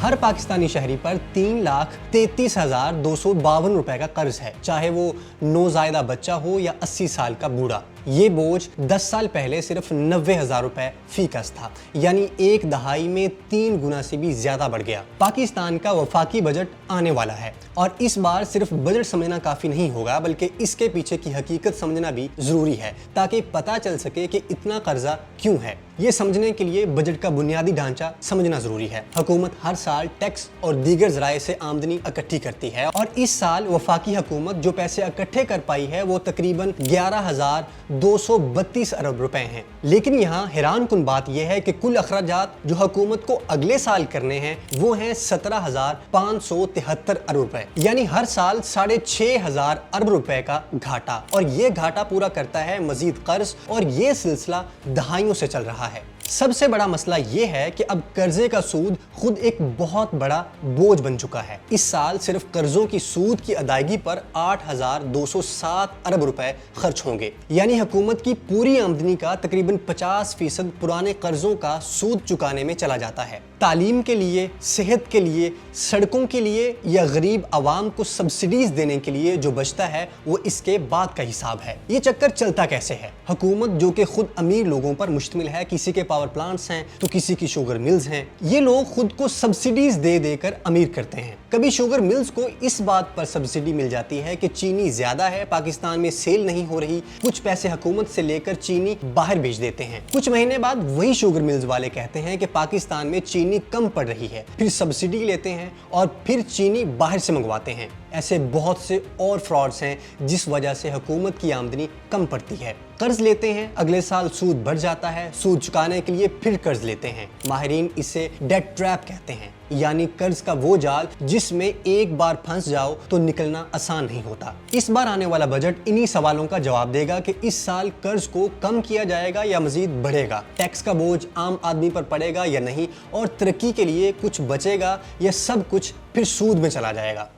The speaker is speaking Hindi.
हर पाकिस्तानी शहरी पर 3,33,252 रुपए का कर्ज है, चाहे वो नौजायदा बच्चा हो या 80 साल का बूढ़ा। ये बोझ 10 साल पहले सिर्फ 90,000 रुपए फीकस था, यानी एक दहाई में 3 गुना से भी ज्यादा बढ़ गया। पाकिस्तान का वफाकी बजट आने वाला है और इस बार सिर्फ बजट समझना काफी नहीं होगा, बल्कि इसके पीछे की हकीकत समझना भी जरूरी है, ताकि पता चल सके कि इतना कर्जा क्यों है। ये समझने के लिए बजट का बुनियादी ढांचा समझना जरूरी है। हुकूमत हर साल टैक्स और दीगर जराये से आमदनी इकट्ठी करती है और इस साल वफाकी हुकूमत जो पैसे इकट्ठे कर पाई है वो तकरीबन 11,232 अरब रुपए हैं। लेकिन यहाँ हैरान कुन बात यह है कि कुल अखराजात जो हुकूमत को अगले साल करने हैं वो हैं 17,573 अरब रुपए, यानी हर साल 6,500 अरब रुपए का घाटा। और ये घाटा पूरा करता है मजीद कर्ज, और ये सिलसिला दहाइयों से चल रहा है। सबसे बड़ा मसला ये है कि अब कर्जे का सूद खुद एक बहुत बड़ा बोझ बन चुका है। इस साल सिर्फ कर्जों की सूद की अदायगी पर 8,207 अरब रुपए खर्च होंगे, यानी हुकूमत की पूरी आमदनी का तकरीबन 50% पुराने कर्जों का सूद चुकाने में चला जाता है। तालीम के लिए, सेहत के लिए, सड़कों के लिए या गरीब आवाम को सब्सिडीज देने के लिए जो बचता है वो इसके बाद का हिसाब है। ये चक्कर चलता कैसे है? हुकूमत जो कि खुद अमीर लोगों पर मुश्तमिल है, किसी के पावर प्लांट्स हैं तो किसी की शुगर मिल्स हैं, ये लोग खुद को सब्सिडीज दे देकर अमीर करते हैं। कभी शुगर मिल्स को इस बात पर सब्सिडी मिल जाती है कि चीनी ज्यादा है, पाकिस्तान में सेल नहीं हो रही, कुछ पैसे हुकूमत से लेकर चीनी बाहर भेज देते हैं। कुछ महीने बाद वही शुगर मिल्स वाले कहते हैं कि पाकिस्तान में चीनी कम पड़ रही है, फिर सब्सिडी लेते हैं और फिर चीनी बाहर से मंगवाते हैं। ऐसे बहुत से और फ्रॉड्स हैं जिस वजह से हुकूमत की आमदनी कम पड़ती है। कर्ज लेते हैं, अगले साल सूद बढ़ जाता है, सूद चुकाने के लिए फिर कर्ज लेते हैं। माहिरीन इसे डेट ट्रैप कहते हैं, यानी कर्ज का वो जाल जिसमें एक बार फंस जाओ तो निकलना आसान नहीं होता। इस बार आने वाला बजट इन्हीं सवालों का जवाब देगा कि इस साल कर्ज को कम किया जाएगा या मजीद बढ़ेगा, टैक्स का बोझ आम आदमी पर पड़ेगा या नहीं, और तरक्की के लिए कुछ बचेगा या सब कुछ फिर सूद में चला जाएगा।